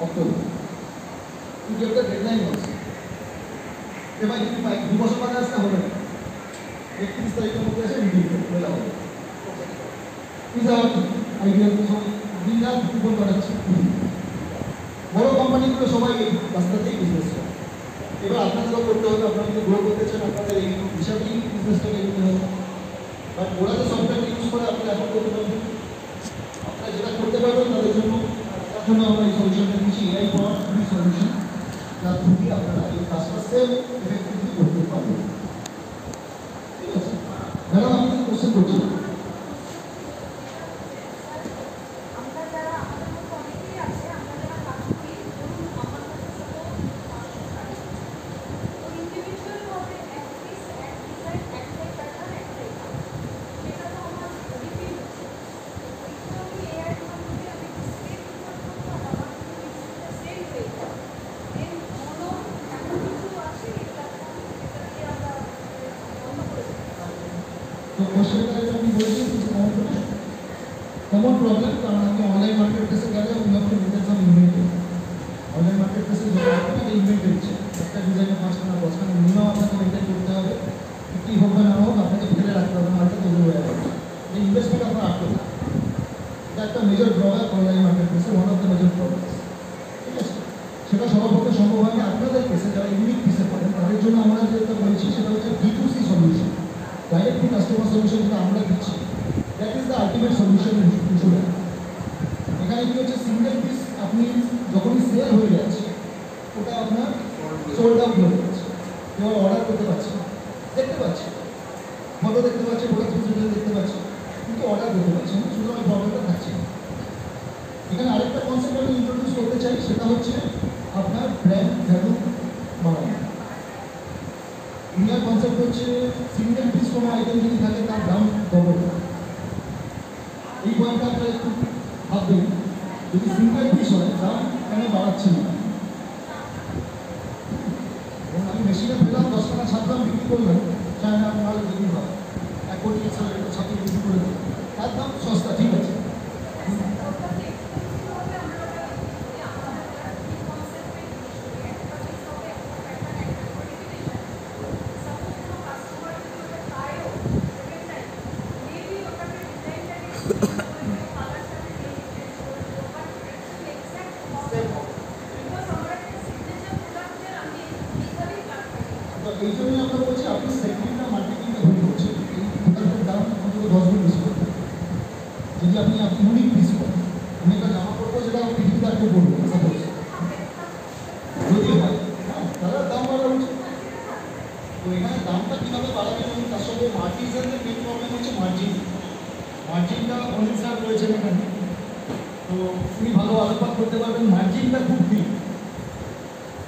October কিন্তু একটা deadline আছে এবার যদি 2 বছর বাদে আসতে হবে না 31 তারিখের মধ্যে এসে রিডিম করে হবে ইজ আওয়ার আইডিয়া দিন রাত উপর করাচ্ছে বড় কোম্পানিগুলো সবাই এই রাস্তাতেই বিজনেস করে এবার আপনাদেরও করতে হবে আপনারা যদি গ্রো করতে চান আপনাদের এই হিসাবেই বিজনেসটাকে এগোতে হবে বাট ওরা যে সফটওয়্যার ইউজ করে আপনারা এখন করতে পারবেন আপনারা যেটা করতে পারবেন তাদের জন্য তার জন্য আমরা এই সলিউশনটা দিচ্ছি এআই পাওয়ার ফ্রি সলিউশন যার থ্রুই আপনারা এই কাজটা সেম এফেক্টিভলি করতে পারবেন ঠিক আছে ম্যাডাম আমি কোশ্চেন করছি तो क्वेश्चन का আমি বলছি কিছু কমন প্রবলেম কারণ আমি অনলাইন মার্কেট প্লেসে গেলে we have to maintain some inventory online market প্লেসে যখন আপনি ইনভেন্টরি দিচ্ছে একটা ডিজাইনের 5খানা 10খানা মিনিমাম আপনাকে মেনটেন করতে হবে কি হোক না হোক আপনাকে ফেলে রাখতে হবে মার্কেট তৈরি হয়ে যাবে এই ইনভেস্টমেন্ট আপনার আটকে যাবে এটা একটা মেজর ড্রব্যাক অনলাইন মার্কেট প্লেসে one of the major problems ঠিক আছে সেটা সবার পক্ষে সম্ভব হয় না আপনাদের কেসে যারা ইউনিক পিসে করেন তাদের জন্য আমরা যেটা বলছি সেটা হচ্ছে D2C solution direct to customer solution যেটা আমরা দিচ্ছি that is the ultimate solution insurance এখানে কি হচ্ছে সিঙ্গেল পিস আপনি যখনই সেল হয়ে যাচ্ছে ওটা আপনার সোল্ড আউট হয়ে যাচ্ছে কেউ অর্ডার করতে পারছে দেখতে পাচ্ছি ফটো দেখতে পাচ্ছি প্রোডাক্ট ফিজিক্যালি দেখতে পাচ্ছি কিন্তু অর্ডার করতে পারছি না সুতরাং প্রবলেমটা থাকছে এখানে আরেকটা কনসেপ্ট আমি ইন্ট্রোডিউস করতে চাই সেটা হচ্ছে আপনার ব্র্যান্ড ভ্যালু বাড়ানো ইন্ডিয়ার কনসেপ্ট হচ্ছে সিঙ্গেল পিস কোনো আইটেম যদি থাকে তার দাম ডবল এই পয়েন্টটা আপনারা একটু ভাববেন যদি সিঙ্গেল পিস হয় দাম কেন বাড়াচ্ছে না এবং আমি মেশিনে পেলাম 10 টাকা ছাড় দাম বিক্রি করলাম চায়না মাল বিক্রি হয় 1 কোটি ছাত্র বিক্রি করে দেবে তার দাম সস্তা ঠিক আছে এই জন্যই আমরা বলছি আপনি সেগমেন্টটা মার্কেটিংটা ভুল করছেন এই প্রোডাক্টের দাম অন্তত 10 গুণ বেশি করবেন যদি আপনি ইউনিক পিস করেন আমি একটা জামা পড়বো যেটা পৃথিবীতে আর কেউ পড়বো না সাপোজ যদি হয় তাহলে দাম বাড়া উচিত তো এখানে দামটা কীভাবে বাড়াবেন এবং তার সঙ্গে মার্টিজানদের মেন প্রবলেম হচ্ছে মার্জিনটা অনিল স্যার রয়েছেন এখানে তো উনি ভালো আলোকপাত করতে পারবেন মার্জিনটা খুব ঠিক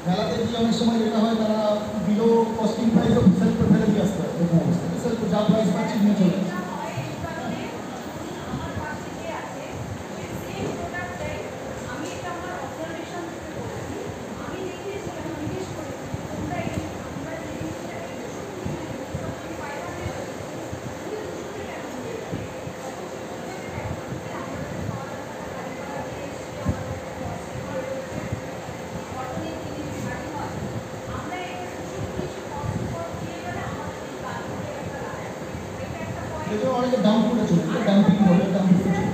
মেলাতে গিয়ে অনেক সময় যেটা হয় তারা বিলো কস্টিং প্রাইসও সেল করে ফেলে দিয়ে আসতে হয় এরকম অবস্থা সেল যা প্রাইস পাচ্ছি নিয়ে চলে এটা অনেকে দাম করে চলছে ডাম্পিং বলে দাম করে চলছে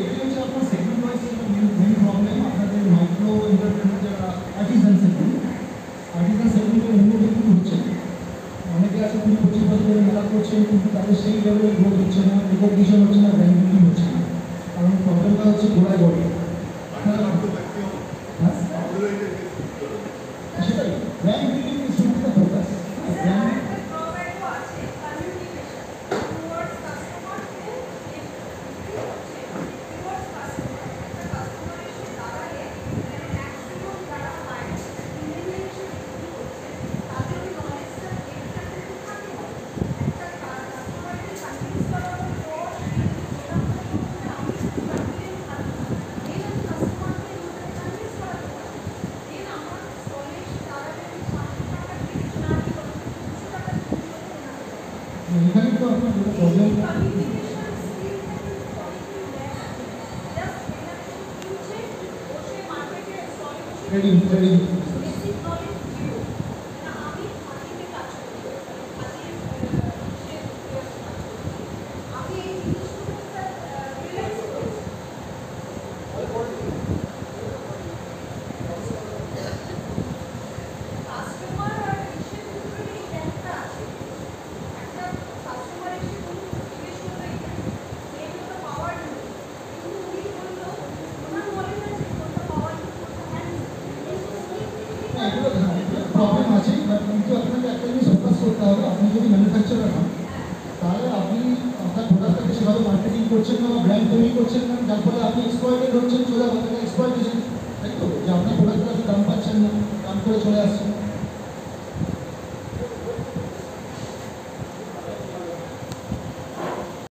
এটি হচ্ছে আপনার সেগমেন্ট ওয়াইজ মেন প্রবলেম আপনাদের মাইক্রো এন্টারপ্রেনার যারা আর্টিজান সেগমেন্টের উন্নতি কিন্তু হচ্ছে অনেকে আছে 20-25 বছরের মেলা করছেন কিন্তু তাদের সেই লেভেলের গ্রোথ হচ্ছে না রিকগনিশন হচ্ছে না ব্র্যান্ড বিল্ডিং হচ্ছে না কারণ প্রবলেমটা হচ্ছে গোড়ায় বড় সেটাই brand building is should be the focus brand এখানে তো আপনার যেটা প্রবলেম ট্রেডিং ট্রেডিং এগুলো প্রবলেম আছে, বাট কিন্তু আপনাকে একটা জিনিস ফোকাস করতে হবে। আপনি যদি ম্যানুফ্যাকচারার হন তাহলে আপনি আপনার প্রোডাক্টটাকে সেভাবে মার্কেটিং করছেন না বা ব্র্যান্ড তৈরি করছেন না, যার ফলে আপনি এক্সপ্লয়েটেড হচ্ছেন, সোজা কথাটা এক্সপ্লয়েটেশন, তাই তো? যে আপনার প্রোডাক্টটা আপনি দাম পাচ্ছেন না, দাম করে চলে আসছেন।